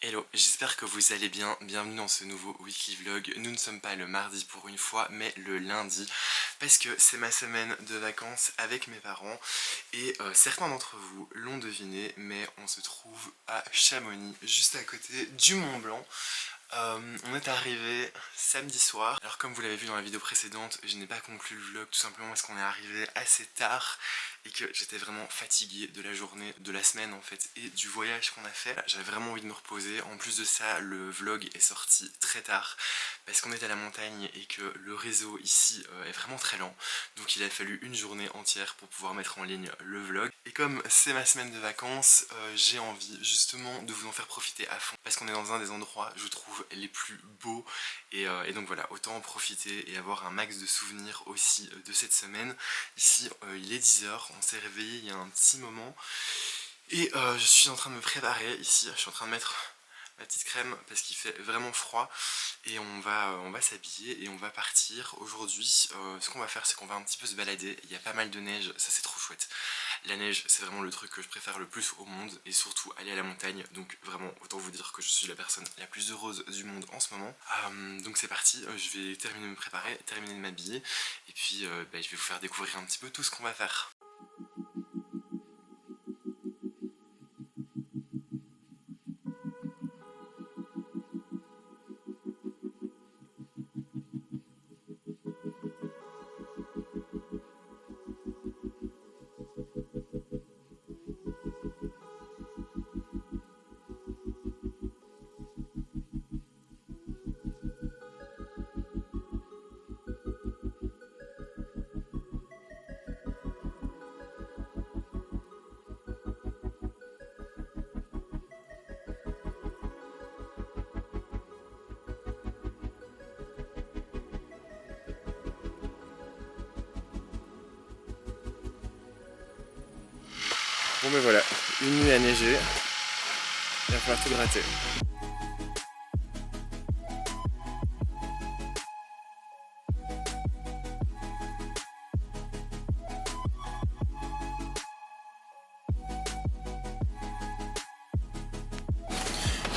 Hello, j'espère que vous allez bien. Bienvenue dans ce nouveau weekly vlog. Nous ne sommes pas le mardi pour une fois, mais le lundi, parce que c'est ma semaine de vacances avec mes parents. Et certains d'entre vous l'ont deviné, mais on se trouve à Chamonix, juste à côté du Mont Blanc. On est arrivé samedi soir. Alors comme vous l'avez vu dans la vidéo précédente, je n'ai pas conclu le vlog tout simplement parce qu'on est arrivé assez tard et que j'étais vraiment fatigué de la journée, de la semaine en fait, et du voyage qu'on a fait. J'avais vraiment envie de me reposer. En plus de ça, le vlog est sorti très tard parce qu'on est à la montagne et que le réseau ici est vraiment très lent. Donc il a fallu une journée entière pour pouvoir mettre en ligne le vlog. Et comme c'est ma semaine de vacances, j'ai envie justement de vous en faire profiter à fond parce qu'on est dans un des endroits, je trouve, les plus beaux. Et donc voilà, autant en profiter et avoir un max de souvenirs aussi de cette semaine. Ici, il est 10h, on s'est réveillé il y a un petit moment. Et je suis en train de me préparer ici, je suis en train de mettre ma petite crème parce qu'il fait vraiment froid. Et on va s'habiller et on va partir aujourd'hui. Ce qu'on va faire, c'est qu'on va un petit peu se balader. Il y a pas mal de neige, ça c'est trop chouette. La neige, c'est vraiment le truc que je préfère le plus au monde, et surtout aller à la montagne. Donc vraiment, autant vous dire que je suis la personne la plus heureuse du monde en ce moment. Donc c'est parti, je vais terminer de me préparer, terminer de m'habiller, et puis je vais vous faire découvrir un petit peu tout ce qu'on va faire. Bon ben voilà, une nuit à neiger, il va falloir tout gratter.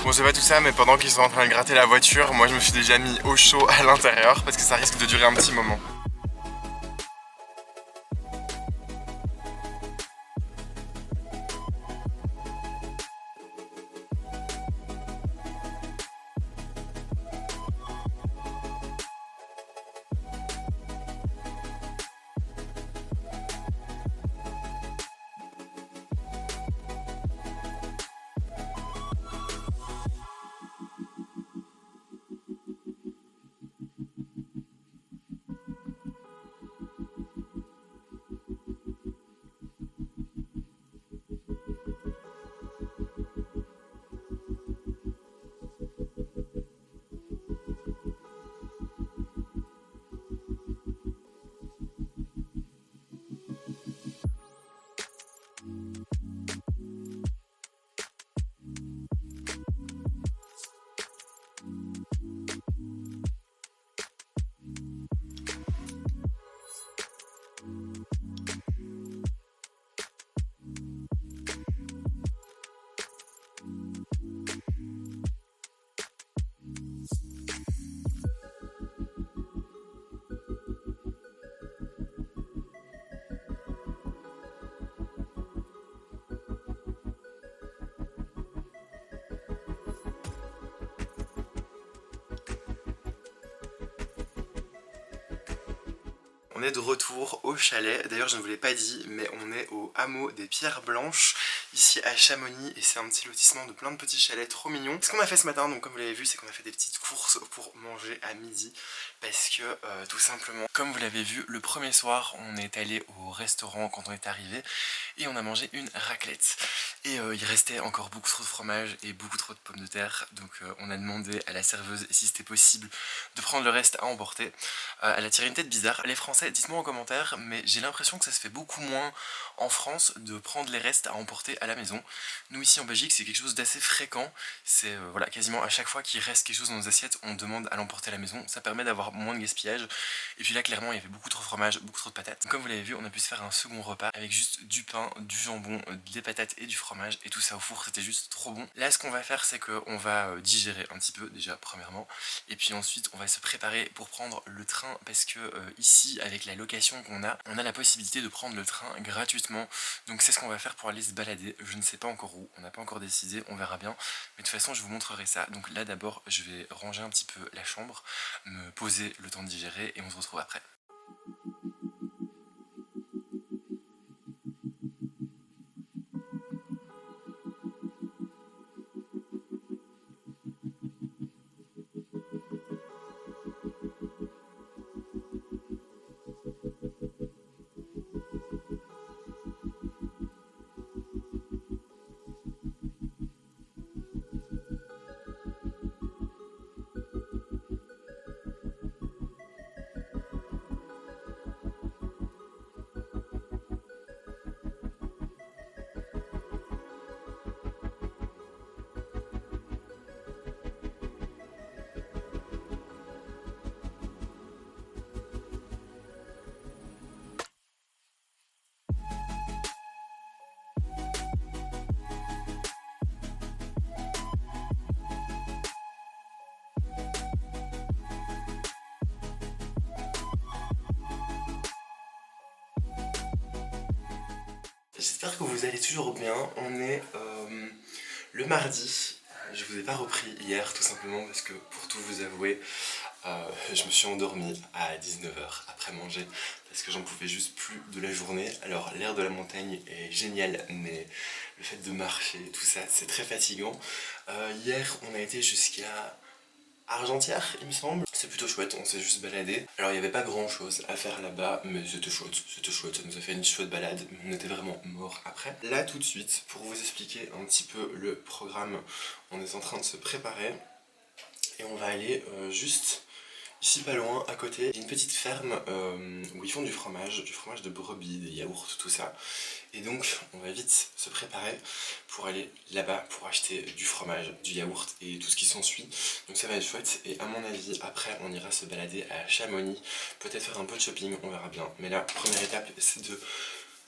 Bon, c'est pas tout ça, mais pendant qu'ils sont en train de gratter la voiture, moi je me suis déjà mis au chaud à l'intérieur parce que ça risque de durer un petit moment. On est de retour au chalet. D'ailleurs, je ne vous l'ai pas dit, mais on est au hameau des Pierres Blanches, ici à Chamonix, et c'est un petit lotissement de plein de petits chalets trop mignons. Ce qu'on a fait ce matin, donc comme vous l'avez vu, c'est qu'on a fait des petites courses pour manger à midi, parce que tout simplement, comme vous l'avez vu, le premier soir, on est allé au restaurant quand on est arrivé, et on a mangé une raclette. Et il restait encore beaucoup trop de fromage et beaucoup trop de pommes de terre, donc on a demandé à la serveuse si c'était possible de prendre le reste à emporter. Elle a tiré une tête bizarre. Les Français, dites-moi en commentaire, mais j'ai l'impression que ça se fait beaucoup moins en France de prendre les restes à emporter à la maison. Nous ici en Belgique c'est quelque chose d'assez fréquent, c'est voilà, quasiment à chaque fois qu'il reste quelque chose dans nos assiettes on demande à l'emporter à la maison, ça permet d'avoir moins de gaspillage. Et puis là clairement il y avait beaucoup trop de fromage, beaucoup trop de patates. Comme vous l'avez vu on a pu se faire un second repas avec juste du pain, du jambon, des patates et du fromage et tout ça au four, c'était juste trop bon. Là ce qu'on va faire c'est qu'on va digérer un petit peu déjà premièrement et puis ensuite on va se préparer pour prendre le train parce que ici avec la location qu'on a, on a la possibilité de prendre le train gratuitement. Donc c'est ce qu'on va faire pour aller se balader, je ne sais pas encore où, on n'a pas encore décidé, on verra bien. Mais de toute façon je vous montrerai ça. Donc là d'abord je vais ranger un petit peu la chambre, me poser le temps de digérer et on se retrouve après. J'espère que vous allez toujours bien, on est le mardi, je vous ai pas repris hier tout simplement parce que pour tout vous avouer, je me suis endormi à 19h après manger parce que j'en pouvais juste plus de la journée. Alors l'air de la montagne est génial mais le fait de marcher tout ça c'est très fatigant. Hier on a été jusqu'à Argentière il me semble. C'est plutôt chouette, on s'est juste baladé. Alors il n'y avait pas grand chose à faire là-bas, mais c'était chouette, ça nous a fait une chouette balade, mais on était vraiment morts après. Là tout de suite, pour vous expliquer un petit peu le programme, on est en train de se préparer et on va aller juste ici pas loin, à côté, il y a une petite ferme où ils font du fromage de brebis, des yaourts, tout ça. Et donc on va vite se préparer pour aller là-bas pour acheter du fromage, du yaourt et tout ce qui s'ensuit. Donc ça va être chouette et à mon avis après on ira se balader à Chamonix, peut-être faire un peu de shopping, on verra bien. Mais la première étape c'est de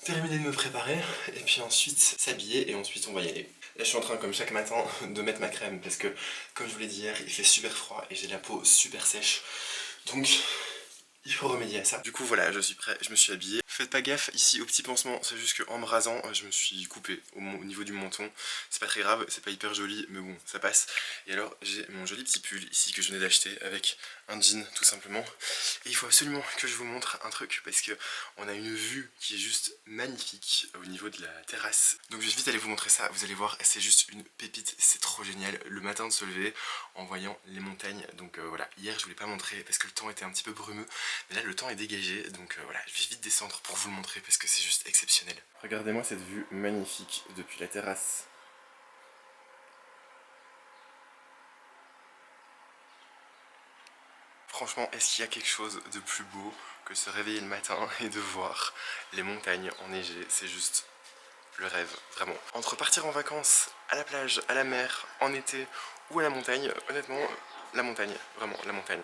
terminer de me préparer et puis ensuite s'habiller et ensuite on va y aller. Là je suis en train comme chaque matin de mettre ma crème parce que comme je vous l'ai dit hier il fait super froid et j'ai la peau super sèche. Donc il faut remédier à ça. Du coup voilà, je suis prêt, je me suis habillé. Faites pas gaffe ici au petit pansement, c'est juste qu'en me rasant, je me suis coupé au niveau du menton. C'est pas très grave, c'est pas hyper joli, mais bon, ça passe. Et alors j'ai mon joli petit pull ici que je venais d'acheter avec un jean tout simplement. Et il faut absolument que je vous montre un truc parce que on a une vue qui est juste magnifique au niveau de la terrasse. Donc je vais vite aller vous montrer ça, vous allez voir, c'est juste une pépite, c'est trop génial. Le matin de se lever en voyant les montagnes. Donc voilà, hier je voulais pas montrer parce que le temps était un petit peu brumeux. Mais là le temps est dégagé, donc voilà, je vais vite descendre pour vous le montrer parce que c'est juste exceptionnel. Regardez-moi cette vue magnifique depuis la terrasse. Franchement, est-ce qu'il y a quelque chose de plus beau que se réveiller le matin et de voir les montagnes enneigées? C'est juste le rêve, vraiment. Entre partir en vacances, à la plage, à la mer, en été ou à la montagne, honnêtement, la montagne, vraiment, la montagne.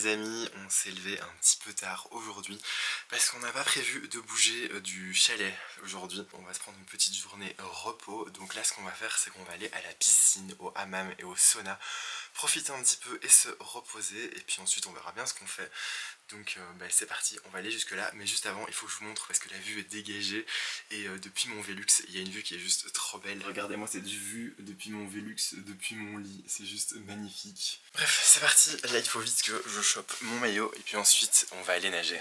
les amis, on s'est levé un petit peu tard aujourd'hui parce qu'on n'a pas prévu de bouger du chalet aujourd'hui. On va se prendre une petite journée repos. Donc là ce qu'on va faire c'est qu'on va aller à la piscine, au hammam et au sauna, profiter un petit peu et se reposer, et puis ensuite on verra bien ce qu'on fait. Donc c'est parti, on va aller jusque là, mais juste avant il faut que je vous montre parce que la vue est dégagée et depuis mon Velux il y a une vue qui est juste trop belle. Regardez-moi cette vue depuis mon Velux, depuis mon lit, c'est juste magnifique. Bref, c'est parti, là il faut vite que je chope mon maillot et puis ensuite on va aller nager.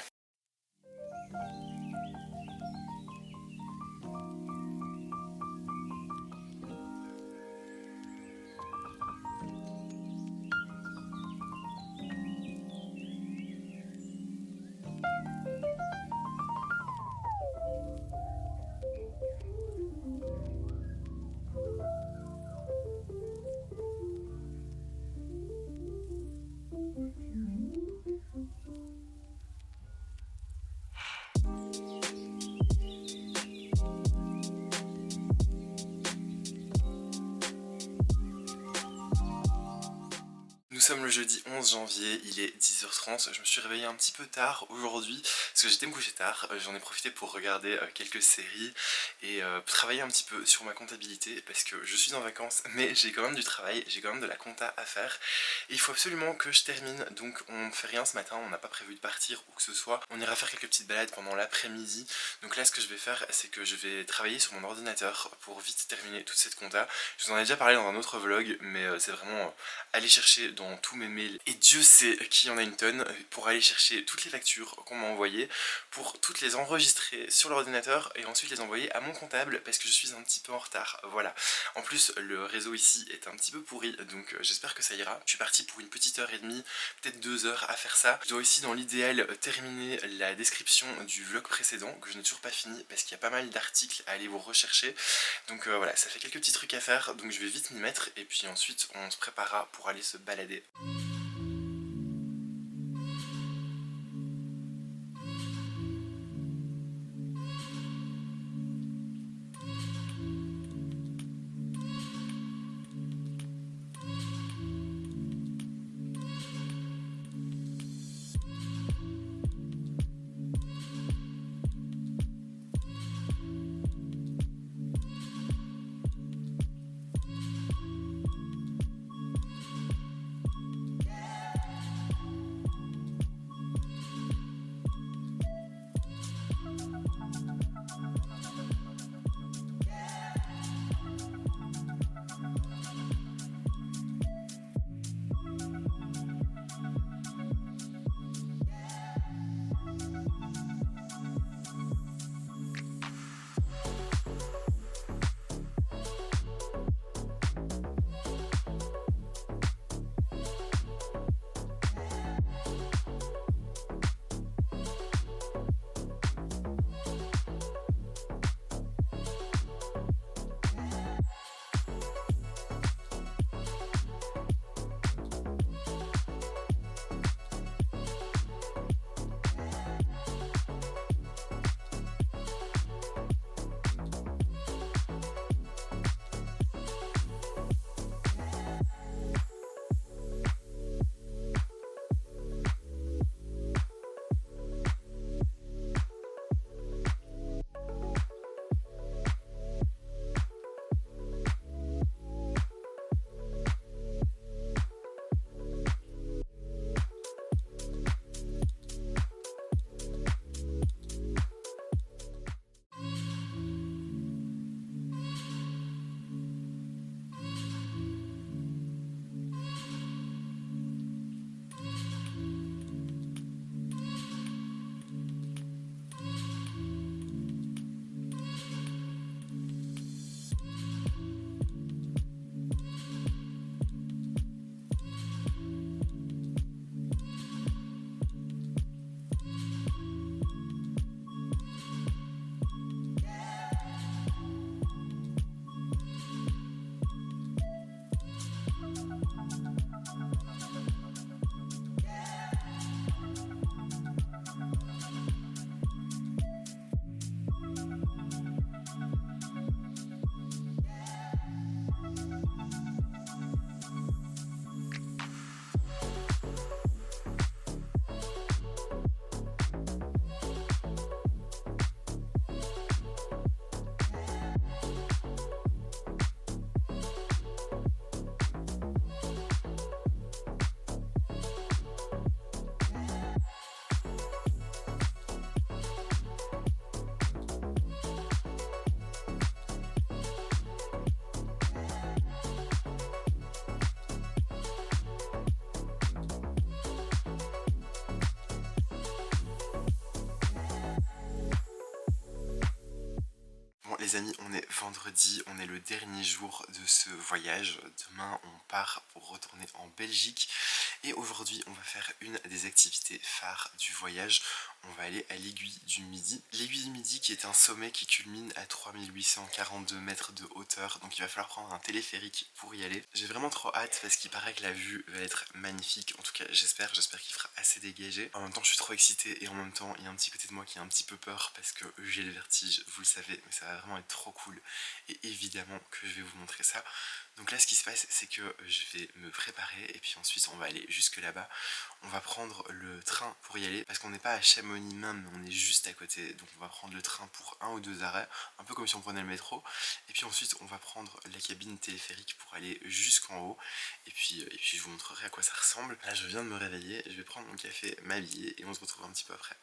Nous sommes le jeudi 11 janvier, il est 10h30, je me suis réveillé un petit peu tard aujourd'hui parce que j'étais me coucher tard, j'en ai profité pour regarder quelques séries et travailler un petit peu sur ma comptabilité parce que je suis en vacances mais j'ai quand même du travail, j'ai quand même de la compta à faire et il faut absolument que je termine. Donc on ne fait rien ce matin, on n'a pas prévu de partir ou que ce soit, on ira faire quelques petites balades pendant l'après-midi. Donc là ce que je vais faire c'est que je vais travailler sur mon ordinateur pour vite terminer toute cette compta. Je vous en ai déjà parlé dans un autre vlog mais c'est vraiment aller chercher dans tous mes mails, et Dieu sait qu'il y en a une tonne, pour aller chercher toutes les factures qu'on m'a envoyées, pour toutes les enregistrer sur l'ordinateur et ensuite les envoyer à mon comptable parce que je suis un petit peu en retard. Voilà. En plus le réseau ici est un petit peu pourri donc j'espère que ça ira. Je suis parti pour une petite heure et demie, peut-être 2 heures à faire ça. Je dois aussi dans l'idéal terminer la description du vlog précédent que je n'ai toujours pas fini parce qu'il y a pas mal d'articles à aller vous rechercher. Donc voilà, ça fait quelques petits trucs à faire, donc je vais vite m'y mettre et puis ensuite on se préparera pour aller se balader. les amis, on est vendredi, on est le dernier jour de ce voyage. Demain on part pour retourner en Belgique et aujourd'hui on va faire une des activités phares du voyage. On va aller à l'aiguille du Midi. L'aiguille du Midi qui est un sommet qui culmine à 3842 mètres de hauteur, donc il va falloir prendre un téléphérique pour y aller. J'ai vraiment trop hâte parce qu'il paraît que la vue va être magnifique, en tout cas j'espère qu'il fera assez dégagé. En même temps je suis trop excitée et en même temps il y a un petit côté de moi qui a un petit peu peur parce que j'ai le vertige, vous le savez, mais ça va vraiment être trop cool et évidemment que je vais vous montrer ça. Donc là ce qui se passe c'est que je vais me préparer et puis ensuite on va aller jusque là-bas. On va prendre le train pour y aller parce qu'on n'est pas à Chamonix même, mais on est juste à côté. Donc on va prendre le train pour 1 ou 2 arrêts, un peu comme si on prenait le métro. Et puis ensuite on va prendre la cabine téléphérique pour aller jusqu'en haut. Et puis je vous montrerai à quoi ça ressemble. Là je viens de me réveiller, je vais prendre mon café, m'habiller et on se retrouve un petit peu après.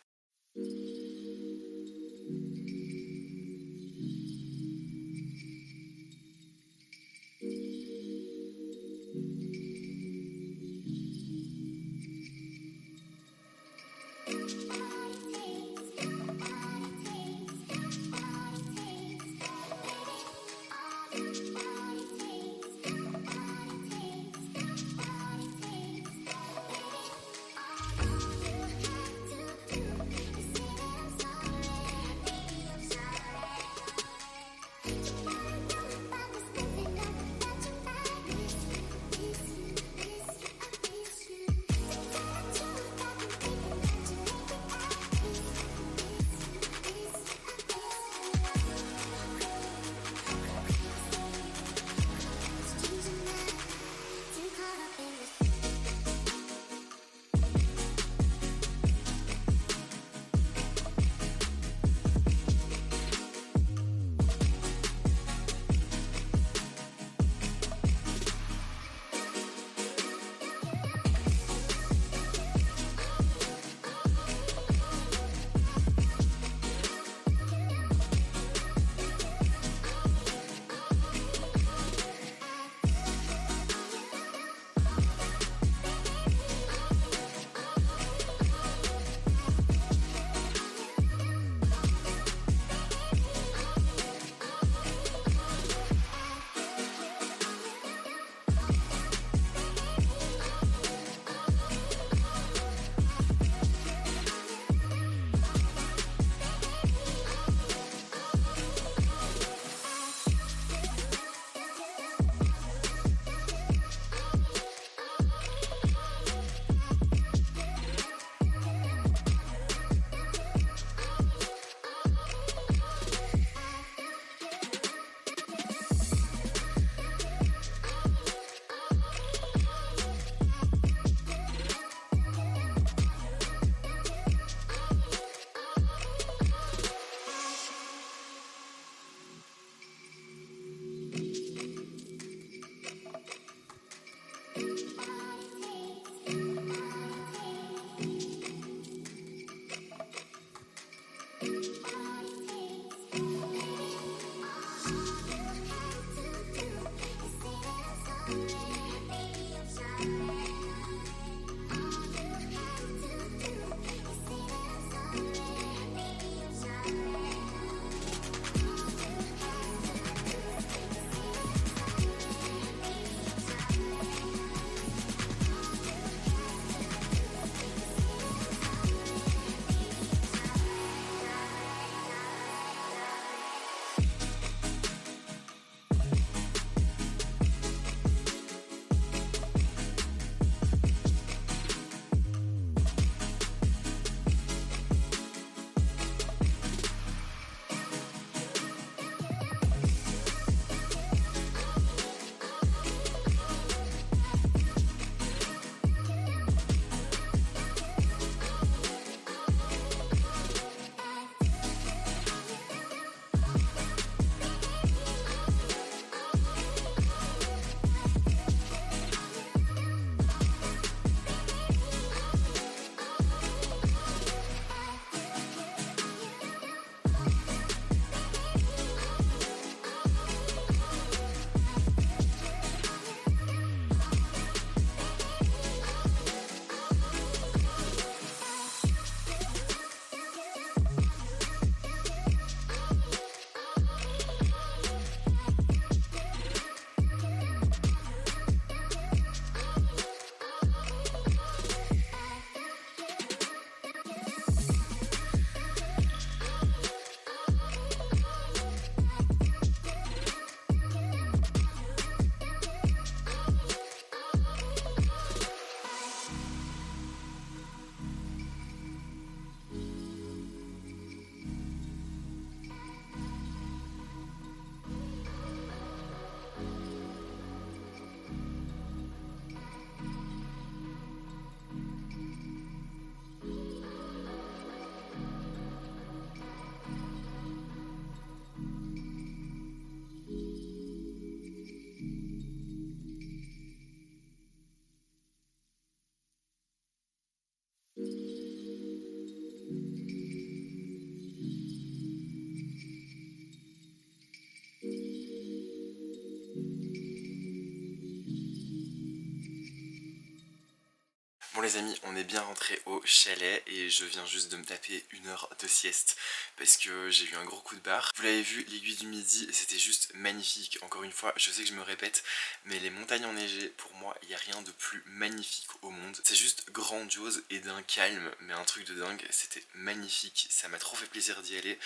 les amis, on est bien rentré au chalet et je viens juste de me taper 1 heure de sieste parce que j'ai eu un gros coup de barre. Vous l'avez vu, l'aiguille du midi, c'était juste magnifique. Encore une fois, je sais que je me répète, mais les montagnes enneigées, pour moi, il n'y a rien de plus magnifique au monde. C'est juste grandiose et d'un calme, mais un truc de dingue. C'était magnifique, ça m'a trop fait plaisir d'y aller.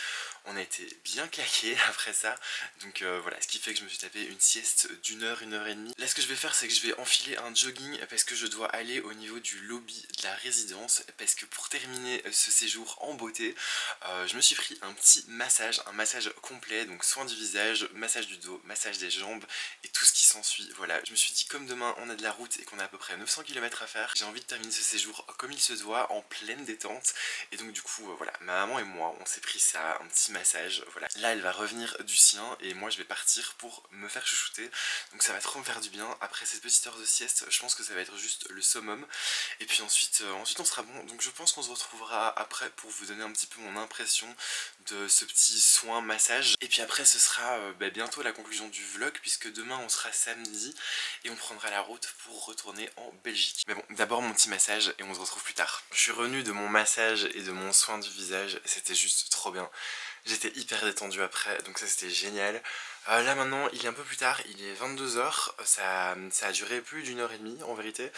On a été bien claqués après ça, donc voilà, ce qui fait que je me suis tapé une sieste d'1 heure, 1 heure et demie. Là, ce que je vais faire, c'est que je vais enfiler un jogging parce que je dois aller au niveau du lobby de la résidence, parce que pour terminer ce séjour en beauté, je me suis pris un petit massage, un massage complet, donc soin du visage, massage du dos, massage des jambes et tout ce qui s'ensuit. Voilà, je me suis dit, comme demain on a de la route et qu'on a à peu près 900 km à faire, j'ai envie de terminer ce séjour comme il se doit, en pleine détente. Et donc du coup, voilà, ma maman et moi, on s'est pris ça, un petit massage. Voilà, là elle va revenir du sien et moi je vais partir pour me faire chouchouter. Donc ça va trop me faire du bien. Après cette petite heure de sieste, je pense que ça va être juste le summum. Et puis ensuite on sera bon. Donc je pense qu'on se retrouvera après pour vous donner un petit peu mon impression de ce petit soin massage. Et puis après ce sera bientôt la conclusion du vlog, puisque demain on sera samedi et on prendra la route pour retourner en Belgique. Mais bon, d'abord mon petit massage et on se retrouve plus tard. Je suis revenu de mon massage et de mon soin du visage, c'était juste trop bien. J'étais hyper détendu après, donc ça c'était génial. Là maintenant il est un peu plus tard, il est 22 h, ça a duré plus d'1 heure et demie en vérité.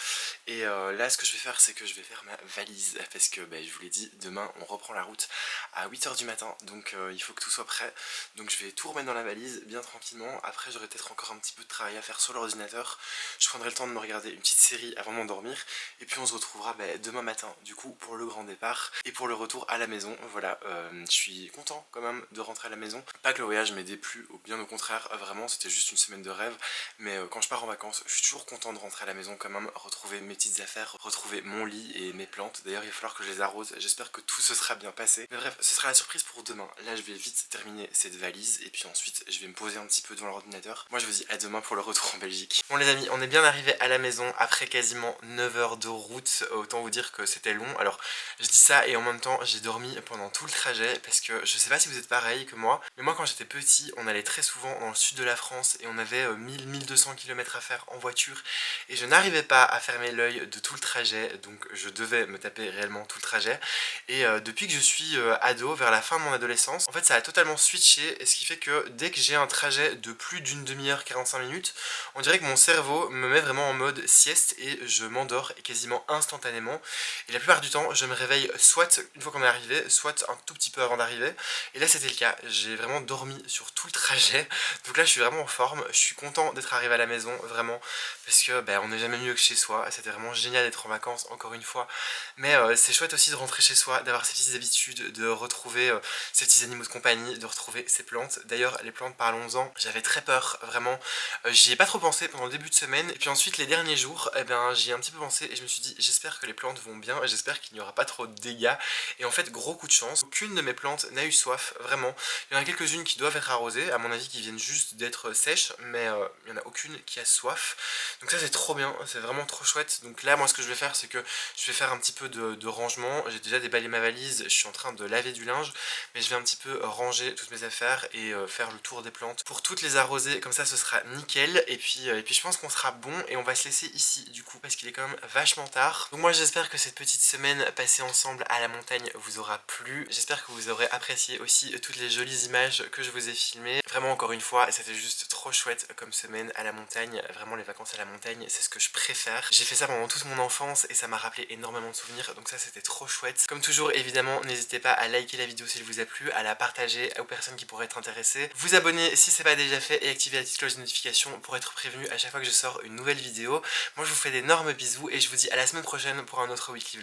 Et là ce que je vais faire, c'est que je vais faire ma valise, parce que je vous l'ai dit, demain on reprend la route à 8 h du matin, donc il faut que tout soit prêt. Donc je vais tout remettre dans la valise bien tranquillement. Après j'aurai peut-être encore un petit peu de travail à faire sur l'ordinateur. Je prendrai le temps de me regarder une petite série avant de m'endormir. Et puis on se retrouvera demain matin du coup pour le grand départ et pour le retour à la maison. Voilà, je suis content quand même de rentrer à la maison. Pas que le voyage m'ait déplu, ou bien au contraire, vraiment c'était juste une semaine de rêve. Mais quand je pars en vacances, je suis toujours content de rentrer à la maison quand même, retrouver mes petites affaires, retrouver mon lit et mes plantes. D'ailleurs il va falloir que je les arrose, j'espère que tout se sera bien passé. Mais bref, ce sera la surprise pour demain. Là je vais vite terminer cette valise et puis ensuite je vais me poser un petit peu devant l'ordinateur. Moi je vous dis à demain pour le retour en Belgique. Bon les amis, on est bien arrivé à la maison après quasiment 9 heures de route. Autant vous dire que c'était long. Alors je dis ça et en même temps j'ai dormi pendant tout le trajet, parce que je sais pas si vous êtes pareil que moi, mais moi quand j'étais petit on allait très souvent dans le sud de la France et on avait 1000-1200 km à faire en voiture et je n'arrivais pas à fermer l'œil de tout le trajet, donc je devais me taper réellement tout le trajet. Et depuis que je suis ado, vers la fin de mon adolescence, en fait ça a totalement switché, et ce qui fait que dès que j'ai un trajet de plus d'une demi-heure, 45 minutes, on dirait que mon cerveau me met vraiment en mode sieste et je m'endors quasiment instantanément. Et la plupart du temps je me réveille soit une fois qu'on est arrivé, soit un tout petit peu avant d'arriver. Et là c'était le cas, j'ai vraiment dormi sur tout le trajet. Donc là je suis vraiment en forme, je suis content d'être arrivé à la maison, vraiment, parce que on n'est jamais mieux que chez soi. C'était vraiment génial d'être en vacances encore une fois. Mais c'est chouette aussi de rentrer chez soi, d'avoir ses petites habitudes, de retrouver ses petits animaux de compagnie, de retrouver ses plantes. D'ailleurs les plantes, parlons-en, j'avais très peur, vraiment. J'y ai pas trop pensé pendant le début de semaine, et puis ensuite les derniers jours, j'y ai un petit peu pensé et je me suis dit j'espère que les plantes vont bien et j'espère qu'il n'y aura pas trop de dégâts. Et en fait gros coup de chance, aucune de mes plantes n'a eu soif, vraiment. Il y en a quelques-unes qui doivent être arrosées, à mon avis qui viennent juste d'être sèches, mais il n'y en a aucune qui a soif. Donc ça c'est trop bien, c'est vraiment trop chouette. Donc là moi ce que je vais faire, c'est que je vais faire un petit peu de rangement. J'ai déjà déballé ma valise, je suis en train de laver du linge, mais je vais un petit peu ranger toutes mes affaires et faire le tour des plantes pour toutes les arroser, comme ça ce sera nickel. Et puis je pense qu'on sera bon et on va se laisser ici du coup, parce qu'il est quand même vachement tard. Donc moi j'espère que cette petite semaine passée ensemble à la montagne vous aura plu. J'espère que vous aurez apprécié aussi toutes les jolies images que je vous ai filmées. Vraiment encore une fois, c'était juste trop chouette comme semaine à la montagne. Vraiment les vacances à la montagne, c'est ce que je préfère. J'ai fait ça pendant toute mon enfance et ça m'a rappelé énormément de souvenirs, donc ça c'était trop chouette. Comme toujours évidemment, n'hésitez pas à liker la vidéo si elle vous a plu, à la partager aux personnes qui pourraient être intéressées, vous abonner si c'est pas déjà fait et activer la petite cloche de notification pour être prévenu à chaque fois que je sors une nouvelle vidéo. Moi je vous fais d'énormes bisous et je vous dis à la semaine prochaine pour un autre weekly vlog.